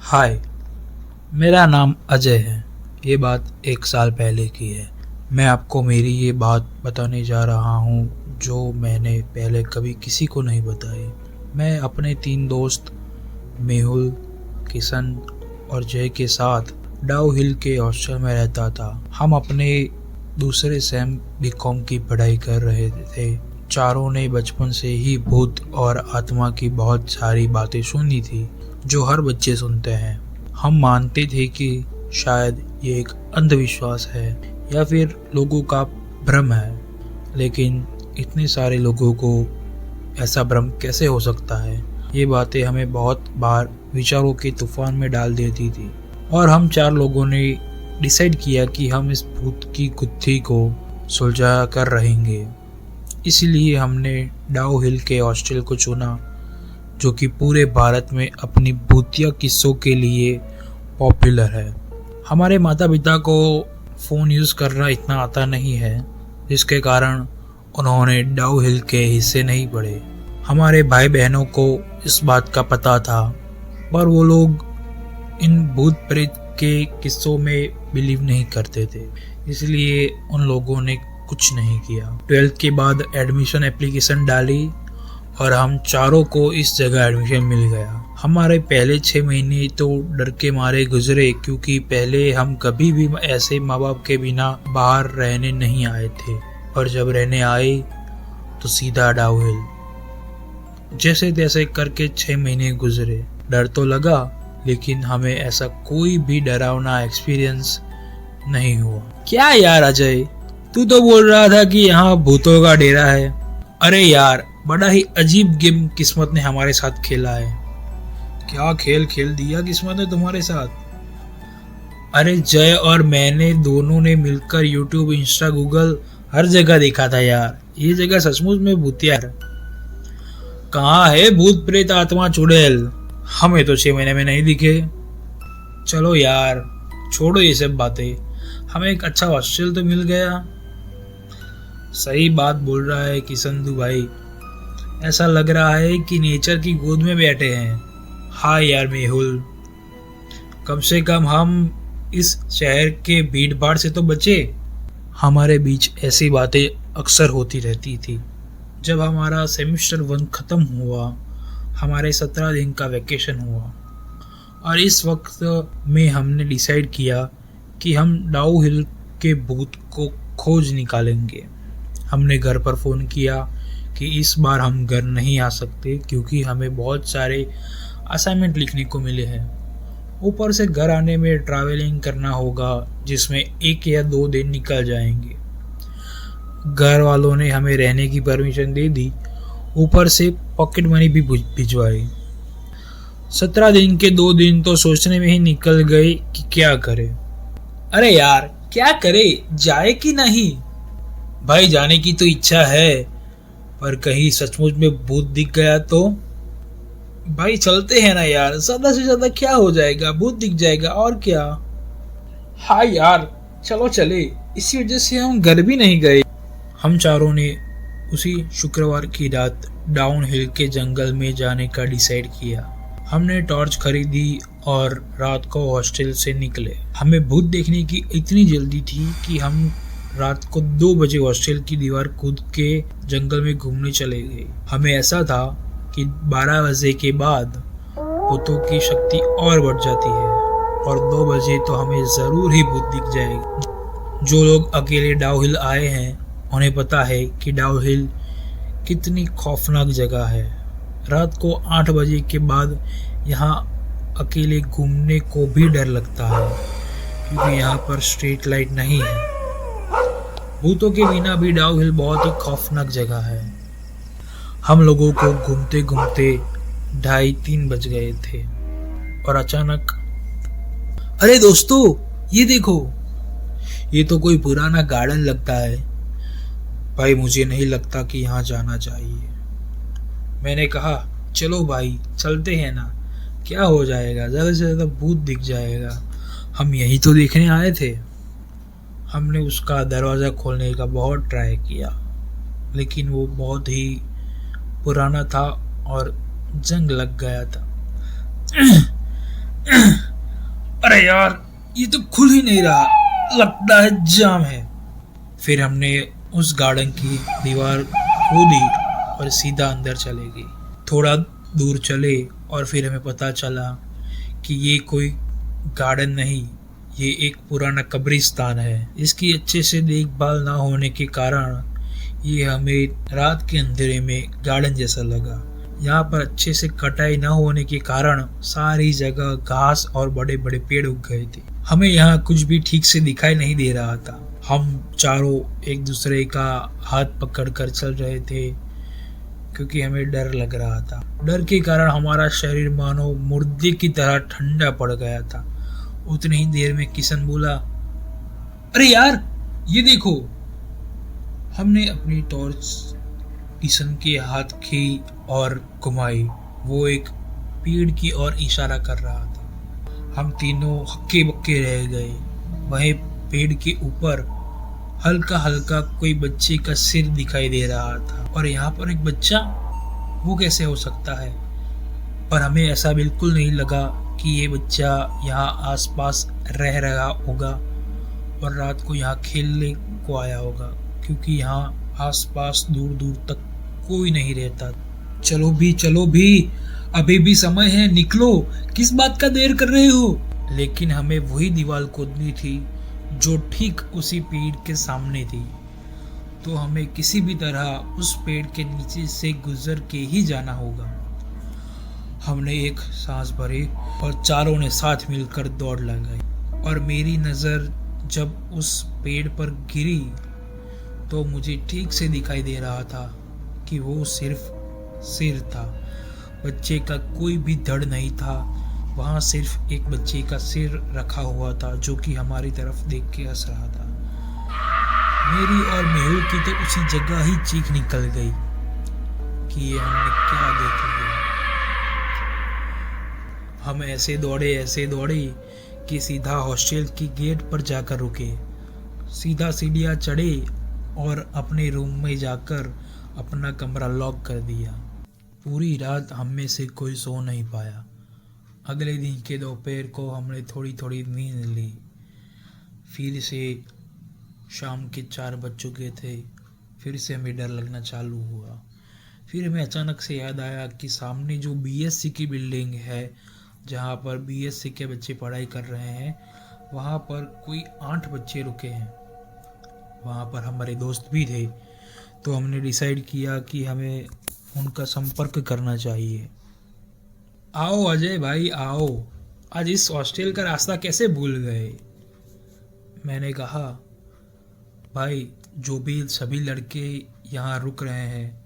हाय, मेरा नाम अजय है। ये बात 1 साल पहले की है। मैं आपको मेरी ये बात बताने जा रहा हूँ जो मैंने पहले कभी किसी को नहीं बताई। मैं अपने 3 दोस्त मेहुल, किशन और जय के साथ डाउ हिल के हॉस्टल में रहता था। हम अपने दूसरे सेम बीकॉम की पढ़ाई कर रहे थे। चारों ने बचपन से ही भूत और आत्मा की बहुत सारी बातें सुनी थी जो हर बच्चे सुनते हैं। हम मानते थे कि शायद ये एक अंधविश्वास है या फिर लोगों का भ्रम है, लेकिन इतने सारे लोगों को ऐसा भ्रम कैसे हो सकता है? ये बातें हमें बहुत बार विचारों के तूफान में डाल देती थी और हम 4 लोगों ने डिसाइड किया कि हम इस भूत की गुत्थी को सुलझा कर रहेंगे। इसलिए हमने डाउ हिल के हॉस्टल को चुना, जो कि पूरे भारत में अपनी भूतिया किस्सों के लिए पॉपुलर है। हमारे माता पिता को फ़ोन यूज़ करना इतना आता नहीं है, जिसके कारण उन्होंने डाउ हिल के हिस्से नहीं पढ़े। हमारे भाई बहनों को इस बात का पता था, पर वो लोग इन भूत प्रेत के किस्सों में बिलीव नहीं करते थे, इसलिए उन लोगों ने कुछ नहीं किया। 12th के बाद एडमिशन एप्लीकेशन डाली और हम चारों को इस जगह एडमिशन मिल गया। हमारे पहले 6 महीने तो डर के मारे गुजरे, क्योंकि पहले हम कभी भी ऐसे माँ बाप के बिना बाहर रहने नहीं आए थे, और जब रहने आए तो सीधा डाउ हिल। जैसे तैसे करके 6 महीने गुजरे। डर तो लगा, लेकिन हमें ऐसा कोई भी डरावना एक्सपीरियंस नहीं हुआ। क्या यार अजय, तू तो बोल रहा था कि यहाँ भूतों का डेरा है। अरे यार, बड़ा ही अजीब गेम किस्मत ने हमारे साथ खेला है। क्या खेल खेल दिया किस्मत ने तुम्हारे साथ? अरे जय और मैंने दोनों ने मिलकर यूट्यूब, इंस्टा, गूगल हर जगह देखा था यार। ये जगह सचमुच में भूतिया है। कहाँ है भूत प्रेत आत्मा चुड़ैल? हमें तो 6 महीने में नहीं दिखे। चलो यार, छोड़ो ये सब बातें। हमें एक अच्छा हॉस्टल तो मिल गया। सही बात बोल रहा है किशनदू भाई। ऐसा लग रहा है कि नेचर की गोद में बैठे हैं। हाँ यार मेहुल, कम से कम हम इस शहर के भीड़ भाड़ से तो बचे। हमारे बीच ऐसी बातें अक्सर होती रहती थी। जब हमारा सेमेस्टर 1 ख़त्म हुआ, हमारे 17 दिन का वैकेशन हुआ, और इस वक्त में हमने डिसाइड किया कि हम डाउ हिल के भूत को खोज निकालेंगे। हमने घर पर फ़ोन किया कि इस बार हम घर नहीं आ सकते, क्योंकि हमें बहुत सारे असाइनमेंट लिखने को मिले हैं। ऊपर से घर आने में ट्रैवलिंग करना होगा, जिसमें 1 या 2 दिन निकल जाएंगे। घर वालों ने हमें रहने की परमिशन दे दी, ऊपर से पॉकेट मनी भी भिजवाई। 17 दिन के 2 दिन तो सोचने में ही निकल गए कि क्या करें। अरे यार, क्या करे, जाए कि नहीं? भाई जाने की तो इच्छा है, पर कहीं सचमुच में भूत दिख गया तो? भाई चलते हैं ना यार, ज्यादा से ज्यादा क्या हो जाएगा, भूत दिख जाएगा और क्या। हाँ यार, चलो चले। इसी वजह से हम घर भी नहीं गए। हम चारों ने उसी शुक्रवार की रात डाउन हिल के जंगल में जाने का डिसाइड किया। हमने टॉर्च खरीदी और रात को हॉस्टल से निकले। हमें भूत देखने की इतनी जल्दी थी कि हम रात को 2 बजे हॉस्टल की दीवार कूद के जंगल में घूमने चले गए। हमें ऐसा था कि 12 बजे के बाद भूतों की शक्ति और बढ़ जाती है, और 2 बजे तो हमें ज़रूर ही भूत दिख जाएगी। जो लोग अकेले डाउ हिल आए हैं, उन्हें पता है कि डाउ हिल कितनी खौफनाक जगह है। रात को 8 बजे के बाद यहाँ अकेले घूमने को भी डर लगता है, क्योंकि यहाँ पर स्ट्रीट लाइट नहीं है। भूतों के बिना भी डाउ हिल बहुत ही खौफनाक जगह है। हम लोगों को घूमते घूमते 2:30-3 बज गए थे, और अचानक, अरे दोस्तों, ये देखो, ये तो कोई पुराना गार्डन लगता है। भाई मुझे नहीं लगता कि यहाँ जाना चाहिए। मैंने कहा, चलो भाई चलते हैं ना, क्या हो जाएगा, ज़्यादा से ज़्यादा भूत दिख जाएगा, हम यही तो देखने आए थे। हमने उसका दरवाज़ा खोलने का बहुत ट्राई किया, लेकिन वो बहुत ही पुराना था और जंग लग गया था। अरे यार, ये तो खुल ही नहीं रहा, लगता है जाम है। फिर हमने उस गार्डन की दीवार खोदी और सीधा अंदर चले गए। थोड़ा दूर चले और फिर हमें पता चला कि ये कोई गार्डन नहीं, ये एक पुराना कब्रिस्तान है। इसकी अच्छे से देखभाल ना होने के कारण ये हमें रात के अंधेरे में गार्डन जैसा लगा। यहाँ पर अच्छे से कटाई न होने के कारण सारी जगह घास और बड़े बड़े पेड़ उग गए थे। हमें यहाँ कुछ भी ठीक से दिखाई नहीं दे रहा था। हम चारों एक दूसरे का हाथ पकड़कर चल रहे थे क्योंकि हमें डर लग रहा था। डर के कारण हमारा शरीर मानो मुर्दे की तरह ठंडा पड़ गया था। उतनी ही देर में किशन बोला, अरे यार, ये देखो। हमने अपनी टॉर्च किशन के हाथ की और घुमाई। वो एक पेड़ की ओर इशारा कर रहा था। हम तीनों हक्के बक्के रह गए। वहीं पेड़ के ऊपर हल्का हल्का कोई बच्चे का सिर दिखाई दे रहा था। और यहाँ पर एक बच्चा, वो कैसे हो सकता है? पर हमें ऐसा बिल्कुल नहीं लगा कि ये बच्चा यहाँ आसपास रह रहा होगा और रात को यहाँ खेलने को आया होगा, क्योंकि यहाँ आसपास दूर दूर तक कोई नहीं रहता। चलो भी, अभी भी समय है, निकलो, किस बात का देर कर रहे हो? लेकिन हमें वही दीवार खोदनी थी जो ठीक उसी पेड़ के सामने थी, तो हमें किसी भी तरह उस पेड़ के नीचे से गुजर के ही जाना होगा। हमने एक सांस भरी और चारों ने साथ मिलकर दौड़ लगाई। और मेरी नज़र जब उस पेड़ पर गिरी तो मुझे ठीक से दिखाई दे रहा था कि वो सिर्फ सिर था। बच्चे का कोई भी धड़ नहीं था। वहाँ सिर्फ एक बच्चे का सिर रखा हुआ था जो कि हमारी तरफ देख के हंस रहा था। मेरी और मेहुल की तो उसी जगह ही चीख निकल गई कि ये हमने क्या देख लिया। हम ऐसे दौड़े कि सीधा हॉस्टल की गेट पर जाकर रुके। सीधा सीढ़ियाँ चढ़े और अपने रूम में जाकर अपना कमरा लॉक कर दिया। पूरी रात हम में से कोई सो नहीं पाया। अगले दिन के दोपहर को हमने थोड़ी थोड़ी नींद ली। फिर से शाम के 4 बज चुके थे। फिर से हमें डर लगना चालू हुआ। फिर हमें अचानक से याद आया कि सामने जो बीएससी की बिल्डिंग है, जहाँ पर बीएससी के बच्चे पढ़ाई कर रहे हैं, वहाँ पर कोई 8 बच्चे रुके हैं। वहाँ पर हमारे दोस्त भी थे, तो हमने डिसाइड किया कि हमें उनका संपर्क करना चाहिए। आओ अजय भाई आओ, आज इस हॉस्टल का रास्ता कैसे भूल गए? मैंने कहा, भाई जो भी सभी लड़के यहाँ रुक रहे हैं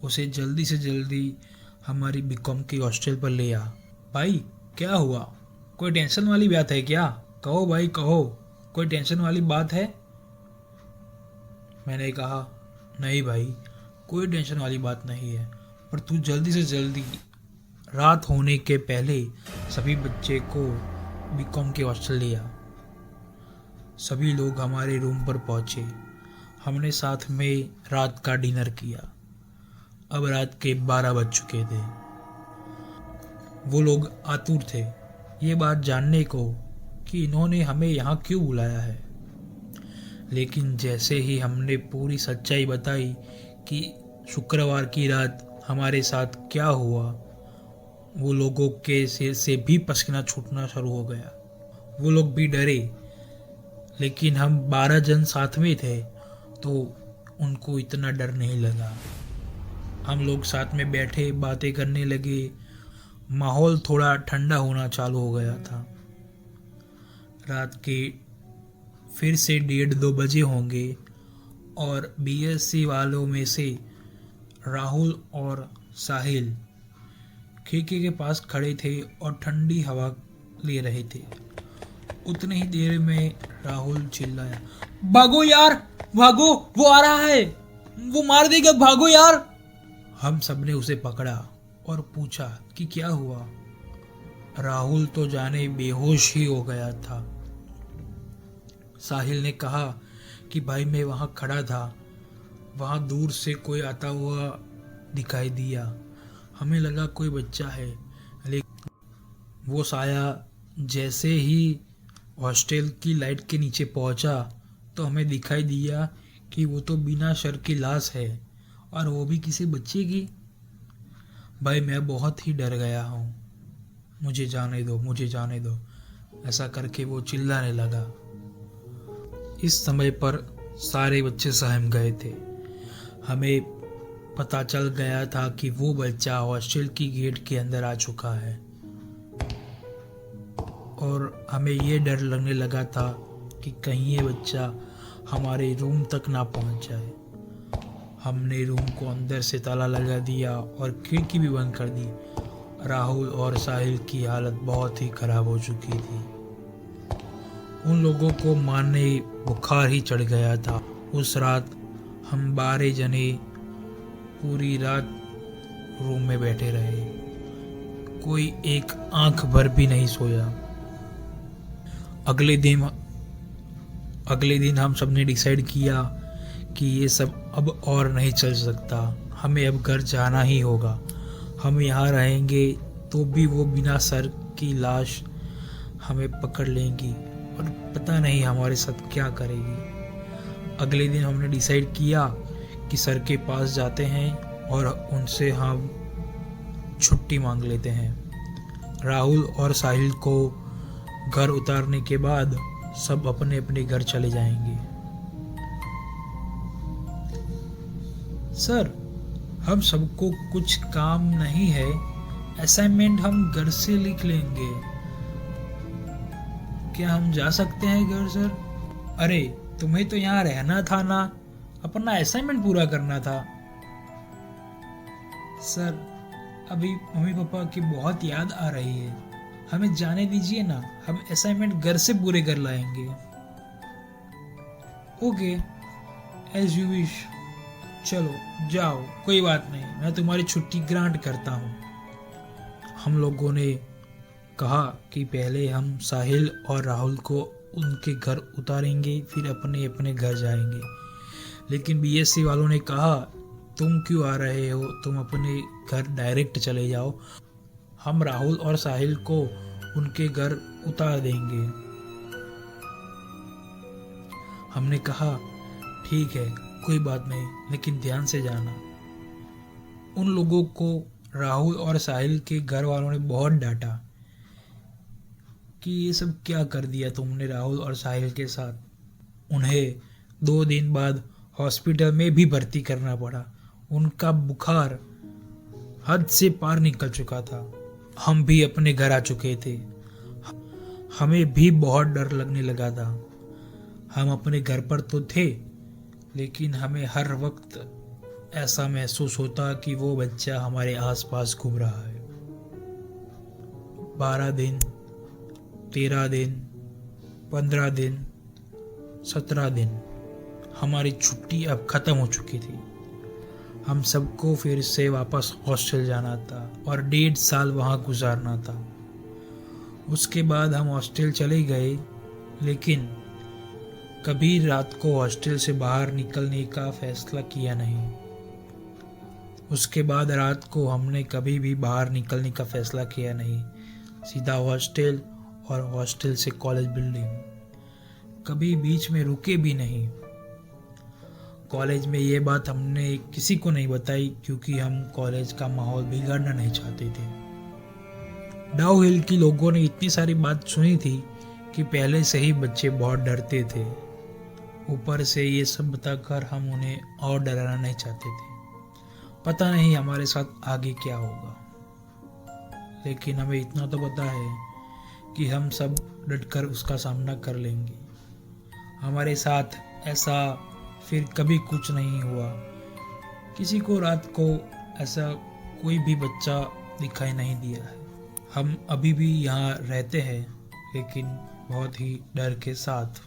उसे जल्दी से जल्दी हमारी बीकॉम के हॉस्टल पर ले आ। भाई क्या हुआ? कोई टेंशन वाली बात है क्या? कहो भाई कहो, कोई टेंशन वाली बात है? मैंने कहा, नहीं भाई, कोई टेंशन वाली बात नहीं है, पर तू जल्दी से जल्दी रात होने के पहले सभी बच्चे को बीकॉम के हॉस्टल ले आ। सभी लोग हमारे रूम पर पहुँचे। हमने साथ में रात का डिनर किया। अब रात के 12 बज चुके थे। वो लोग आतुर थे ये बात जानने को कि इन्होंने हमें यहाँ क्यों बुलाया है। लेकिन जैसे ही हमने पूरी सच्चाई बताई कि शुक्रवार की रात हमारे साथ क्या हुआ, वो लोगों के सिर से भी पसीना छूटना शुरू हो गया। वो लोग भी डरे, लेकिन हम 12 जन साथ में थे तो उनको इतना डर नहीं लगा। हम लोग साथ में बैठे बातें करने लगे। माहौल थोड़ा ठंडा होना चालू हो गया था। रात के फिर से 1:30-2 बजे होंगे और बीएससी वालों में से राहुल और साहिल खिड़की के पास खड़े थे और ठंडी हवा ले रहे थे। उतनी ही देर में राहुल चिल्लाया, भागो यार, भागो, वो आ रहा है, वो मार देगा, भागो यार। हम सबने उसे पकड़ा और पूछा कि क्या हुआ। राहुल तो जाने बेहोश ही हो गया था। साहिल ने कहा कि भाई मैं वहाँ खड़ा था, वहाँ दूर से कोई आता हुआ दिखाई दिया, हमें लगा कोई बच्चा है, लेकिन वो साया जैसे ही हॉस्टल की लाइट के नीचे पहुंचा तो हमें दिखाई दिया कि वो तो बिना सर की लाश है, और वो भी किसी बच्चे की। भाई मैं बहुत ही डर गया हूँ, मुझे जाने दो, मुझे जाने दो, ऐसा करके वो चिल्लाने लगा। इस समय पर सारे बच्चे सहम गए थे। हमें पता चल गया था कि वो बच्चा हॉस्टल की गेट के अंदर आ चुका है, और हमें ये डर लगने लगा था कि कहीं ये बच्चा हमारे रूम तक ना पहुंच जाए। हमने रूम को अंदर से ताला लगा दिया और खिड़की भी बंद कर दी। राहुल और साहिल की हालत बहुत ही खराब हो चुकी थी। उन लोगों को मारने बुखार ही चढ़ गया था। उस रात हम 12 जने पूरी रात रूम में बैठे रहे, कोई एक आंख भर भी नहीं सोया। अगले दिन हम सबने डिसाइड किया कि ये सब अब और नहीं चल सकता, हमें अब घर जाना ही होगा। हम यहाँ रहेंगे तो भी वो बिना सर की लाश हमें पकड़ लेंगी और पता नहीं हमारे साथ क्या करेगी। अगले दिन हमने डिसाइड किया कि सर के पास जाते हैं और उनसे हम छुट्टी मांग लेते हैं। राहुल और साहिल को घर उतारने के बाद सब अपने अपने घर चले जाएंगे। सर, हम सबको कुछ काम नहीं है, असाइनमेंट हम घर से लिख लेंगे, क्या हम जा सकते हैं घर सर? अरे तुम्हें तो यहाँ रहना था ना, अपना असाइनमेंट पूरा करना था। सर अभी मम्मी पापा की बहुत याद आ रही है, हमें जाने दीजिए ना, हम असाइनमेंट घर से पूरे कर लाएंगे। ओके, एज यू विश, चलो जाओ, कोई बात नहीं, मैं तुम्हारी छुट्टी ग्रांट करता हूँ। हम लोगों ने कहा कि पहले हम साहिल और राहुल को उनके घर उतारेंगे, फिर अपने अपने घर जाएंगे। लेकिन बीएससी वालों ने कहा तुम क्यों आ रहे हो, तुम अपने घर डायरेक्ट चले जाओ, हम राहुल और साहिल को उनके घर उतार देंगे। हमने कहा ठीक है, कोई बात नहीं, लेकिन ध्यान से जाना। उन लोगों को राहुल और साहिल के घर वालों ने बहुत डांटा कि ये सब क्या कर दिया तुमने राहुल और साहिल के साथ। उन्हें 2 दिन बाद हॉस्पिटल में भी भर्ती करना पड़ा। उनका बुखार हद से पार निकल चुका था। हम भी अपने घर आ चुके थे। हमें भी बहुत डर लगने लगा था। हम अपने घर पर तो थे, लेकिन हमें हर वक्त ऐसा महसूस होता कि वो बच्चा हमारे आसपास घूम रहा है। 12 दिन, 13 दिन, 15 दिन, 17 दिन, हमारी छुट्टी अब ख़त्म हो चुकी थी। हम सबको फिर से वापस हॉस्टल जाना था और 1.5 साल वहाँ गुजारना था। उसके बाद हम हॉस्टल चले गए, लेकिन कभी रात को हॉस्टल से बाहर निकलने का फैसला किया नहीं। उसके बाद रात को हमने कभी भी बाहर निकलने का फैसला किया नहीं। सीधा हॉस्टल और हॉस्टल से कॉलेज बिल्डिंग, कभी बीच में रुके भी नहीं। कॉलेज में ये बात हमने किसी को नहीं बताई, क्योंकि हम कॉलेज का माहौल बिगाड़ना नहीं चाहते थे। डाउ हिल की लोगों ने इतनी सारी बात सुनी थी कि पहले से ही बच्चे बहुत डरते थे। ऊपर से ये सब बताकर हम उन्हें और डराना नहीं चाहते थे। पता नहीं हमारे साथ आगे क्या होगा, लेकिन हमें इतना तो पता है कि हम सब डटकर उसका सामना कर लेंगे। हमारे साथ ऐसा फिर कभी कुछ नहीं हुआ। किसी को रात को ऐसा कोई भी बच्चा दिखाई नहीं दिया है। हम अभी भी यहाँ रहते हैं, लेकिन बहुत ही डर के साथ।